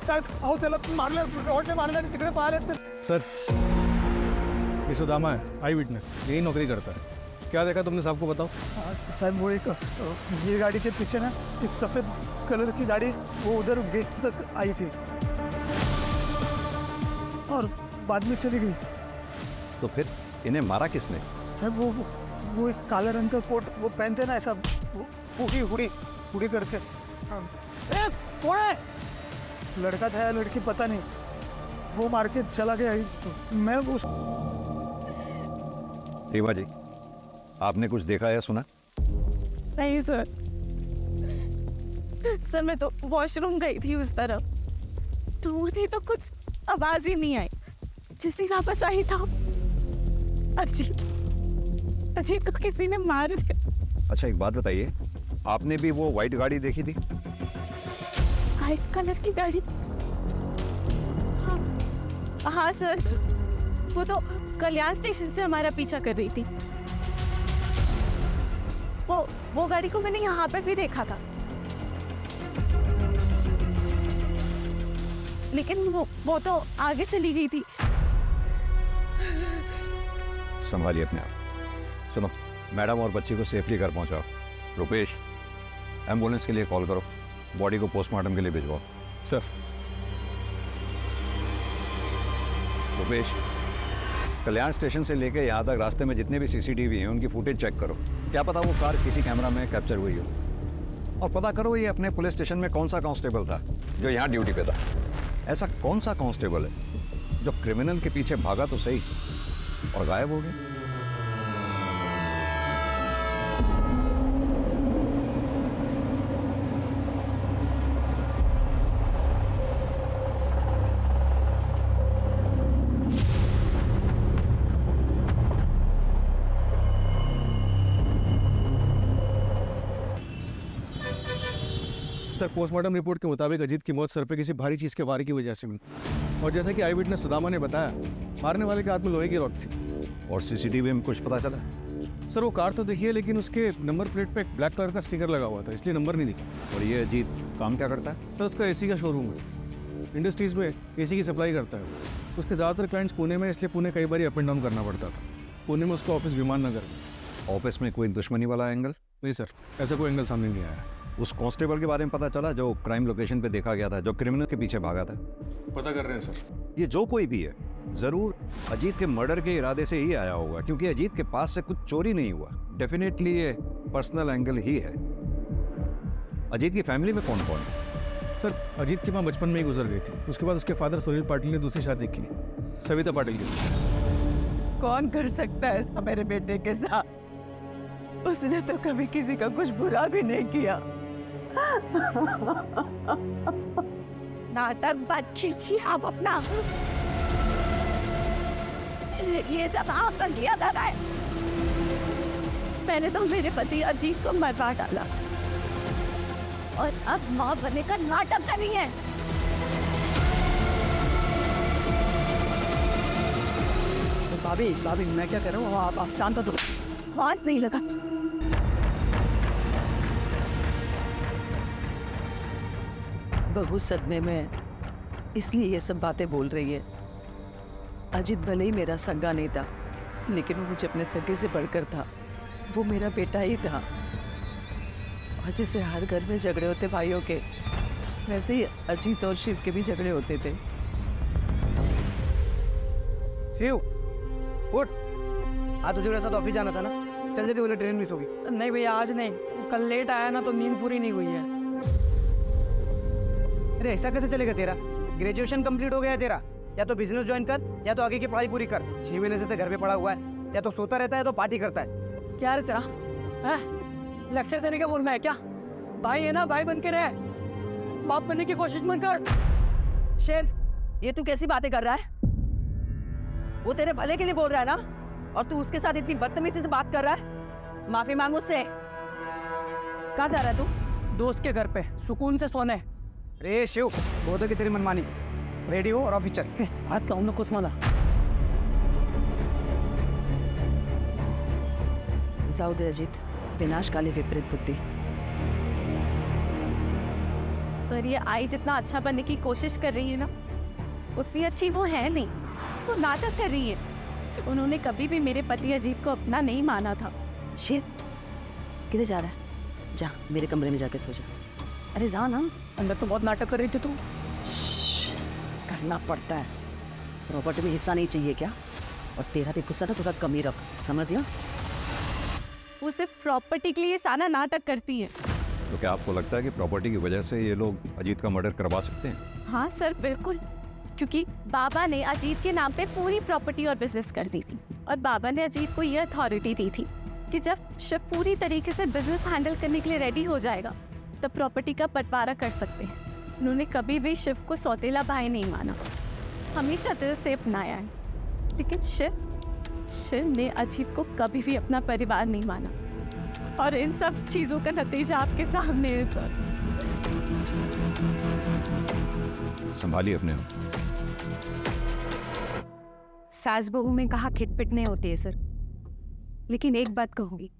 साहेब अहो त्याला मारलं, रॉडने मारलं आणि तिकडे पाहिले तर. सर, ये सुदामा है, आई विटनेस, यही नौकरी करता है. क्या देखा तुमने, साहब को बताओ. साहब वो एक ये गाड़ी के पीछे ना एक सफ़ेद कलर की गाड़ी वो उधर गेट तक आई थी और बाद में चली गई. तो फिर इन्हें मारा किसने? साहब वो एक काले रंग का कोट वो पहनते ना ऐसा हुडी हुडी हुडी करके. कौन है? लड़का था या लड़की पता नहीं, वो मार के चला गया. मैं उस रीवा जी, आपने कुछ देखा या सुना? नहीं सर. सर मैं तो वॉशरूम गई थी उस तरफ, दूर थी तो कुछ आवाज ही नहीं आई. जिसे वापस आई था अजीत को किसी ने मार दिया. अच्छा एक बात बताइए, आपने भी वो व्हाइट गाड़ी देखी थी? व्हाइट कलर की गाड़ी? हाँ सर, वो तो कल्याण स्टेशन से हमारा पीछा कर रही थी. वो गाड़ी को मैंने यहाँ पे भी देखा था, लेकिन वो तो आगे चली गई थी. संभालिए अपने आप. सुनो, मैडम और बच्ची को सेफली घर पहुंचाओ. रुपेश, एम्बुलेंस के लिए कॉल करो, बॉडी को पोस्टमार्टम के लिए भिजवाओ. सर. रुपेश, कल्याण स्टेशन से लेकर यहाँ तक रास्ते में जितने भी सीसीटीवी हैं उनकी फुटेज चेक करो. क्या पता वो कार किसी कैमरा में कैप्चर हुई हो. और पता करो ये अपने पुलिस स्टेशन में कौन सा कांस्टेबल था जो यहाँ ड्यूटी पे था. ऐसा कौन सा कांस्टेबल है जो क्रिमिनल के पीछे भागा तो सही और गायब हो गया. सर, पोस्टमार्टम रिपोर्ट के मुताबिक अजीत की मौत सर पे किसी भारी चीज़ के वार की वजह से हुई. और जैसे कि आई विटनेस सुदामा ने बताया, मारने वाले के हाथ में लोहे की रॉड थी. और सीसीटीवी में कुछ पता चला? सर, वो कार तो दिखी है, लेकिन उसके नंबर प्लेट पे एक ब्लैक कलर का स्टिकर लगा हुआ था, इसलिए नंबर नहीं दिखा. और ये अजीत काम क्या करता है? सर, उसका एसी का शोरूम है, इंडस्ट्रीज़ में एसी की सप्लाई करता है. उसके ज़्यादातर क्लाइंट्स पुणे में, इसलिए पुणे कई बार अप एंड डाउन करना पड़ता था. पुणे में उसका ऑफिस विमान नगर में. ऑफिस में कोई दुश्मनी वाला एंगल? नहीं सर, ऐसा कोई एंगल सामने नहीं आया. उस कांस्टेबल के बारे में पता चला जो क्राइम लोकेशन पे देखा गया था, जो क्रिमिनल के पीछे भागा था? पता कर रहे हैं सर. ये जो कोई भी है जरूर अजीत के मर्डर के इरादे से ही आया होगा, क्योंकि अजीत के पास से कुछ चोरी नहीं हुआ. डेफिनेटली ये पर्सनल एंगल ही है. अजीत की फैमिली में कौन कौन है? सर, अजीत की माँ बचपन में ही गुजर गई थी. उसके बाद उसके फादर सुनील पाटिल ने दूसरी शादी की, सविता पाटिल के साथ. कौन कर सकता है ऐसा मेरे बेटे के साथ? उसने तो कभी किसी का कुछ बुरा भी नहीं किया. नाटक बात खींची आप अपना. ये सब आपका किया था. मैंने तो मेरे पति अजीत को मरवा डाला और अब माँ बनने का नाटक कर रही है. भाभी मैं क्या कह रहा हूँ, आप शांत हो. हाथ नहीं लगा. बहू सदमे में है, इसलिए ये सब बातें बोल रही है. अजीत भले ही मेरा सगा नहीं था, लेकिन वो मुझे अपने सगे से बढ़कर था. वो मेरा बेटा ही था. और जैसे हर घर में झगड़े होते भाइयों के, वैसे ही अजीत और शिव के भी झगड़े होते थे. शिव उठ, आज तुझे मेरे साथ ऑफिस जाना था ना, चल जल्दी, बोले ट्रेन मिस होगी. नहीं भैया आज नहीं, कल लेट आया ना तो नींद पूरी नहीं हुई है. अरे ऐसा कैसे चलेगा तेरा? ग्रेजुएशन कंप्लीट हो गया है तेरा, या तो बिजनेस ज्वाइन कर या तो आगे की पढ़ाई पूरी कर. 6 महीने से तो घर पे पड़ा हुआ है, या तो सोता रहता है तो पार्टी करता है. क्या रे तेरा है? लेक्चर देने का बोलना है क्या? भाई है ना, भाई बन के रहे, बाप बनने की कोशिश मत कर. शिव, ये तू कैसी बातें कर रहा है? वो तेरे भले के लिए बोल रहा है ना, और तू उसके साथ इतनी बदतमीजी से बात कर रहा है. माफी मांग उससे. कहाँ जा रहा है तू? दोस्त के घर पे सुकून से सोने. रे शिव, बहुत की तेरी मनमानी. रेडी हो और ऑफिस चल. हाथ लाऊं ना कुछ मला. जाऊ दे अजित, विनाशकाली विपरीत बुद्धी. सर ये आई जितना अच्छा बनने की कोशिश कर रही है ना, उतनी अच्छी वो है नहीं। वो नाटक कर रही है। उन्होंने कभी भी मेरे पति अजीत को अपना नहीं माना था। शिव किधर जा रहा है? जा मेरे कमरे में जाके सो जा। अरे जा ना। अंदर तो बहुत नाटक कर रही थी तू। श्श्श, करना पड़ता है। प्रॉपर्टी में हिस्सा नहीं चाहिए क्या? और तेरा भी गुस्सा ना थोड़ा कम ही रख, समझ लिया? वो सिर्फ प्रॉपर्टी के लिए सारा नाटक करती है। तो क्या आपको लगता है कि प्रॉपर्टी की वजह से ये लोग अजीत का मर्डर करवा सकते हैं? हाँ सर बिल्कुल, क्योंकि बाबा ने अजीत के नाम पे पूरी प्रॉपर्टी और बिजनेस कर दी थी। और बाबा ने अजीत को ये अथॉरिटी दी थी कि जब शिव पूरी तरीके से बिजनेस हैंडल करने के लिए रेडी हो जाएगा तब प्रॉपर्टी का बंटवारा कर सकते हैं। उन्होंने कभी भी शिव को सौतेला भाई नहीं माना, हमेशा दिल से अपनाया है। लेकिन शिव ने अजीत को कभी भी अपना परिवार नहीं माना। और इन सब चीजों का नतीजा आपके सामने है सर। संभालिए अपने आप। सास बहू में कहा खिटपिट नहीं होती है सर, लेकिन एक बात कहूंगी,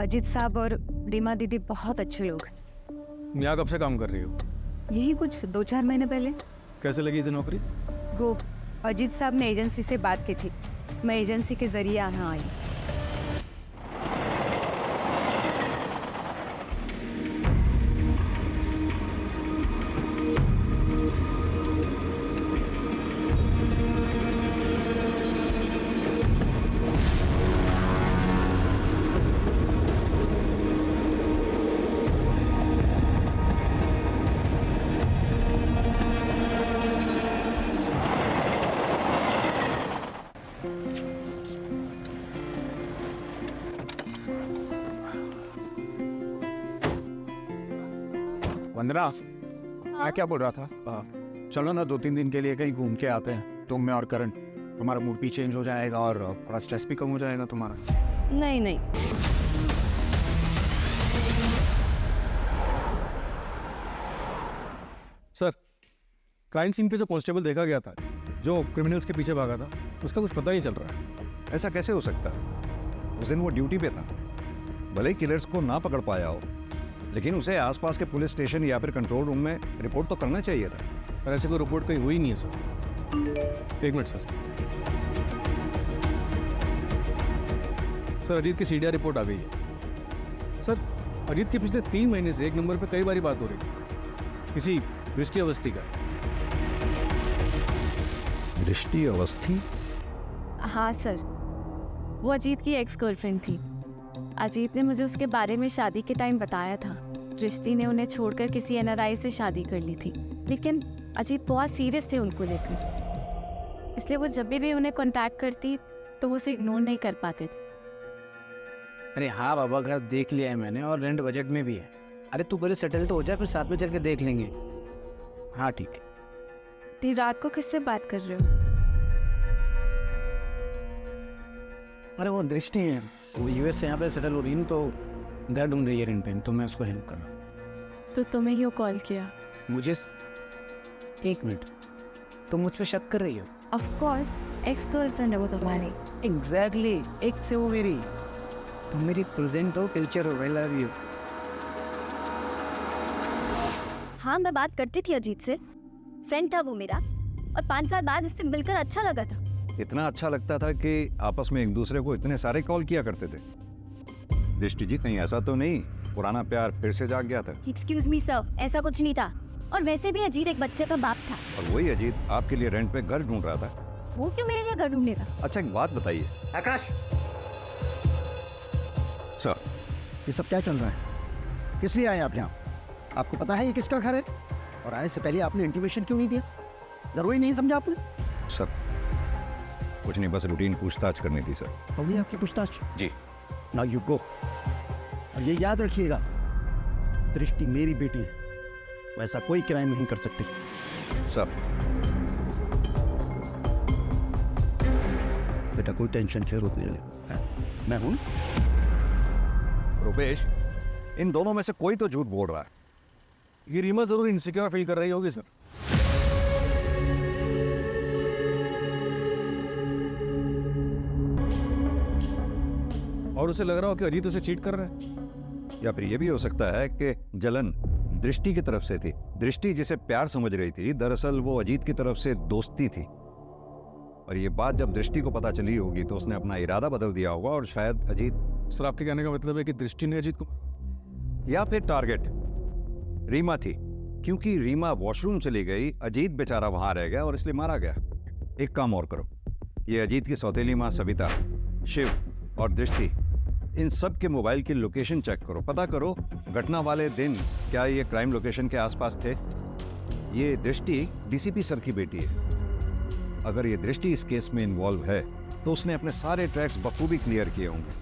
अजीत साहब और रीमा दीदी बहुत अच्छे लोग हैं। यहाँ कब से काम कर रही हो? यही कुछ 2-4 महीने पहले। कैसे लगी थी नौकरी? वो अजीत साहब ने एजेंसी से बात की थी, मैं एजेंसी के जरिए यहाँ आई। वंदना, मैं क्या बोल रहा था, चलो ना 2-3 दिन के लिए कहीं घूम के आते हैं, तुम मैं और करण। तुम्हारा मूड भी चेंज हो जाएगा और थोड़ा स्ट्रेस भी कम हो जाएगा तुम्हारा। नहीं नहीं, सर, क्राइम सीन पे जो कांस्टेबल देखा गया था, जो क्रिमिनल्स के पीछे भागा था, उसका कुछ पता नहीं चल रहा है। ऐसा कैसे हो सकता है? उस दिन वो ड्यूटी पे था। भले ही किलर्स को ना पकड़ पाया हो, लेकिन उसे आसपास के पुलिस स्टेशन या फिर कंट्रोल रूम में रिपोर्ट तो करना चाहिए था। पर ऐसे कोई रिपोर्ट कहीं हुई नहीं है सर। एक मिनट सर। सर, अजीत की सीडीआर रिपोर्ट आ गई है। सर, अजीत के पिछले 3 महीने से एक नंबर पे कई बारी बात हो रही है, किसी दृष्टि अवस्थी का। दृष्टि अवस्थी? हाँ सर, वो अजीत की एक्स गर्लफ्रेंड थी। अजीत ने मुझे उसके बारे में शादी के टाइम बताया था। दृष्टि ने उन्हें छोड़कर किसी एनआरआई से शादी कर ली थी, लेकिन अजीत बहुत सीरियस थे उनको लेकर, इसलिए वो जब भी उन्हें कांटेक्ट करती तो वो उसे इग्नोर नहीं कर पाते थे। अरे हाँ बाबा, घर देख लिया है मैंने और रेंट बजट में भी है। अरे तू पहले सेटल तो हो जाए, फिर साथ में चल के देख लेंगे। हाँ ठीक है। इतनी रात को किससे बात कर रहे हो? अरे वो दृष्टि है, वो यूएस से यहाँ पे सेटल हो रही है, तो घर ढूंढ रही है रेंट पे, तो मैं उसको हेल्प कर रहा हूँ। तो तुम्हें क्यों कॉल किया? मुझे 1 मिनट, तुम मुझ पे शक कर रही हो? ऑफ कोर्स, एक्स गर्लफ्रेंड है वो तुम्हारी। एग्जैक्टली, एक से वो मेरी, तुम मेरी प्रेजेंट हो, फ्यूचर हो। I love you. हाँ, मैं बात करती थी अजीत से, फ्रेंड था वो मेरा, और 5 साल बाद इससे मिलकर अच्छा लगा था। इतना अच्छा लगता था कि आपस में एक दूसरे को इतने सारे कॉल किया करते थे। दृष्टि जी, कहीं ऐसा तो नहीं पुराना प्यार फिर से जाग गया था? एक्सक्यूज मी सर, ऐसा कुछ नहीं था। और वैसे भी अजीत एक बच्चे का बाप था। और वही अजीत आपके लिए रेंट पे घर ढूंढ रहा था। वो क्यों मेरे लिए घर ढूंढेगा? अच्छा, एक बात बताइए। आकाश सर, ये सब क्या चल रहा है? किस लिए आए आप यहाँ? आपको पता है ये किसका घर है? और आने से पहले आपने इंटीमेशन क्यों नहीं दिया? जरूरी नहीं समझा आपने? सर कुछ नहीं, बस रूटीन पूछताछ करनी थी सर। हो गई आपकी पूछताछ? जी। Now you go. और ये याद रखिएगा, दृष्टि मेरी बेटी है, वैसा कोई क्राइम नहीं कर सकती। सर, बेटा कोई टेंशन खेर होती है, मैं हूँ। रुपेश, इन दोनों में से कोई तो झूठ बोल रहा है। ये रीमा जरूर इनसिक्योर फील कर रही होगी सर। और उसे लग रहा हो कि अजीत उसे चीट कर रहा है। या फिर ये भी हो सकता है कि जलन दृष्टि की तरफ से थी। दृष्टि जिसे प्यार समझ रही थी, दरअसल वो अजीत की तरफ से दोस्ती थी। और ये बात जब दृष्टि को पता चली होगी तो उसने अपना इरादा बदल दिया होगा और शायद अजीत, सर आपके कहने का मतलब है कि दृष्टि ने अजीत को, या फिर टारगेट रीमा थी, क्योंकि रीमा वॉशरूम चली गई, अजीत बेचारा वहां रह गया और इसलिए मारा गया। एक काम और करो, ये अजीत की सौतेली माँ सविता, शिव और दृष्टि, इन सब के मोबाइल की लोकेशन चेक करो, पता करो घटना वाले दिन क्या ये क्राइम लोकेशन के आसपास थे। ये दृष्टि डीसीपी सर की बेटी है। अगर ये दृष्टि इस केस में इन्वॉल्व है तो उसने अपने सारे ट्रैक्स बखूबी क्लियर किए होंगे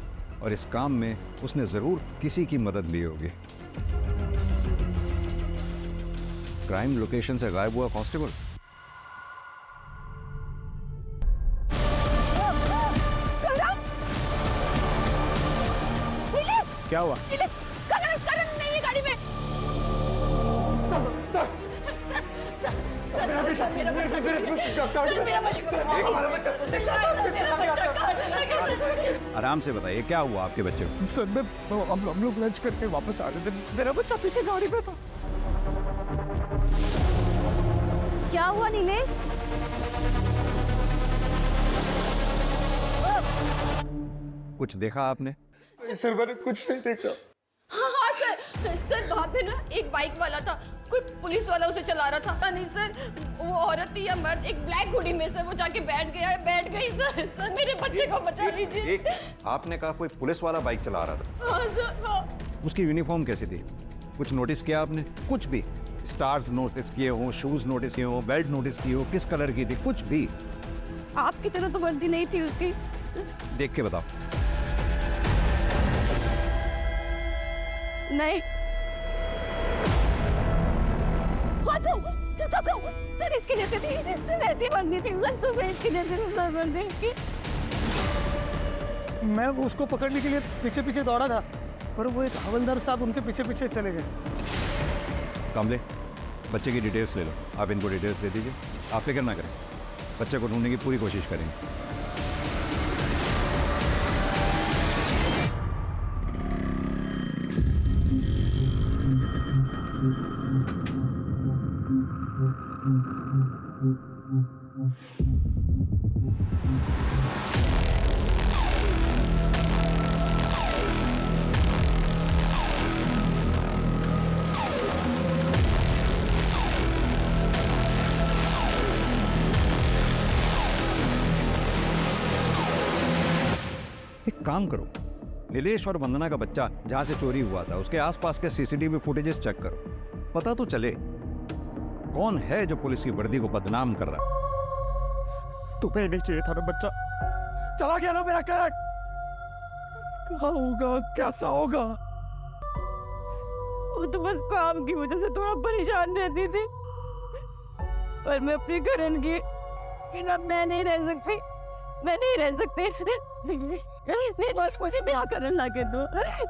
और इस काम में उसने जरूर किसी की मदद ली होगी। क्राइम लोकेशन से गायब हुआ कांस्टेबल, क्या हुआ? करण नहीं है गाड़ी में। मेरा बच्चा आराम से बताइए क्या हुआ आपके बच्चे को? सर मैं हम लोग लंच करके वापस आ रहे थे, मेरा बच्चा पीछे गाड़ी में था। क्या हुआ नीलेश? कुछ देखा आपने? सर मैंने कुछ नहीं देखा। हाँ सर वहाँ पे ना एक बाइक वाला था, कोई पुलिस वाला उसे चला रहा था। नहीं सर, वो औरत थी या मर्द, एक ब्लैक हुडी में सर वो जाके बैठ गई सर मेरे बच्चे को बचा लीजिए। आपने कहा कोई पुलिस वाला बाइक चला रहा था? हाँ सर हाँ। उसकी यूनिफॉर्म कैसी थी? कुछ नोटिस किया आपने? कुछ भी स्टार्स नोटिस किए हो, शूज नोटिस किए हो, बेल्ट नोटिस की हो, किस कलर की थी, कुछ भी? आपकी तरह तो वर्दी नहीं थी उसकी। देख के बताओ। नहीं। सर इसकी जैसे थी, सर ऐसी वर्दी थी सर, तो इसकी जैसे सर वर्दी की। मैं उसको पकड़ने के लिए पीछे पीछे दौड़ा था, पर वो एक हवलदार साहब उनके पीछे पीछे चले गए। कमले, बच्चे की डिटेल्स ले लो, आप इनको डिटेल्स दे दीजिए। आप फिक्र ना करें, बच्चे को ढूंढने की पूरी कोशिश करेंगे। एक काम करो, नीलेश और वंदना का बच्चा जहां से चोरी हुआ था उसके आसपास के सीसीटीवी फुटेजेस चेक करो, पता तो चले कौन है जो पुलिस की वर्दी को बदनाम कर रहा है। तुम्हें नहीं चाहिए था ना बच्चा, चला गया ना मेरा करण। कहाँ होगा, कैसा होगा? वो तो बस काम की वजह से थोड़ा परेशान रहती थी, पर मैं अपने करण के बिना मैं नहीं रह सकती। नीलेश मुझे मेरा करण लाके दो,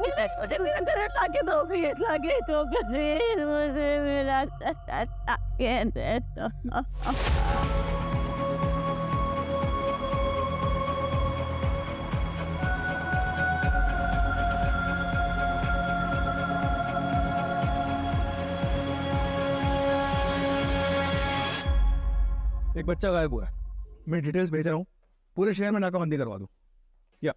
नीलेश मुझे मेरा करण लाके दो, प्लीज लाके दो, प्लीज मुझे मेरा करण लाके दे दो। एक बच्चा गायब हुआ है, मैं डिटेल्स भेज रहा हूँ, पूरे शहर में नाकाबंदी करवा दूँ। या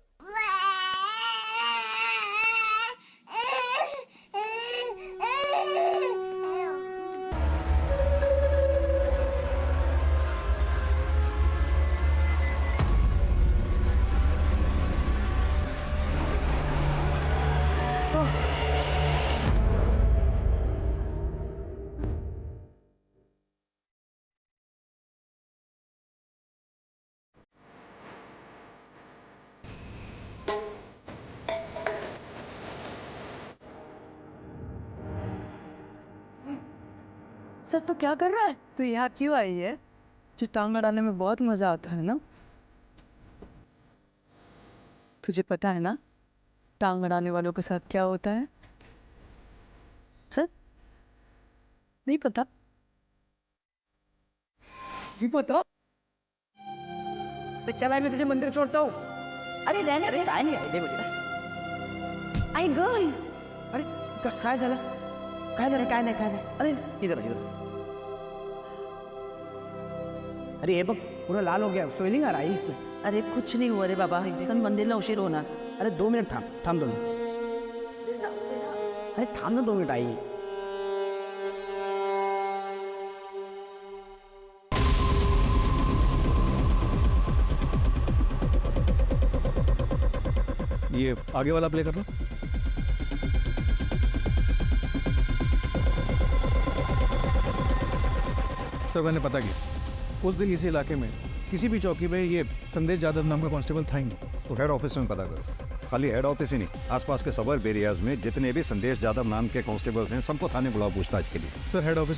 सर तो क्या कर रहा है? तो यहाँ क्यों आई है? जो टांग अड़ाने में बहुत मजा आता है ना। तुझे पता है ना टांग अड़ाने वालों के साथ क्या होता है? नहीं पता? जी पता। तो चला मैं तुझे मंदिर छोड़ता हूँ। अरे रहने दे, आई गर्ल। अरे काय झालं? काय नाही अरे इधर अरे ये बघ पूरा लाल हो गया, स्वेलिंग आ रहा है इसमें. अरे कुछ नहीं हुआ रे बाबा, सन मंदिरला उशीर होणार. अरे 2 मिनिट थांब 2 मिनिट. अरे थांब ना 2 मिनिट आई. ये आगे वाला प्ले कर लो. सर मैंने पता किया, उस दिन इसी इलाके में किसी भी चौकी पे ये संदेश यादव नाम का कांस्टेबल था ही नहीं. तो हेड ऑफिस में पता करो. खाली हेड ऑफिस ही नहीं, आसपास के सबर्ब एरियाज में जितने भी संदेश यादव नाम के कांस्टेबल्स हैं सबको थाने बुलाओ पूछताछ के लिए. Sir head office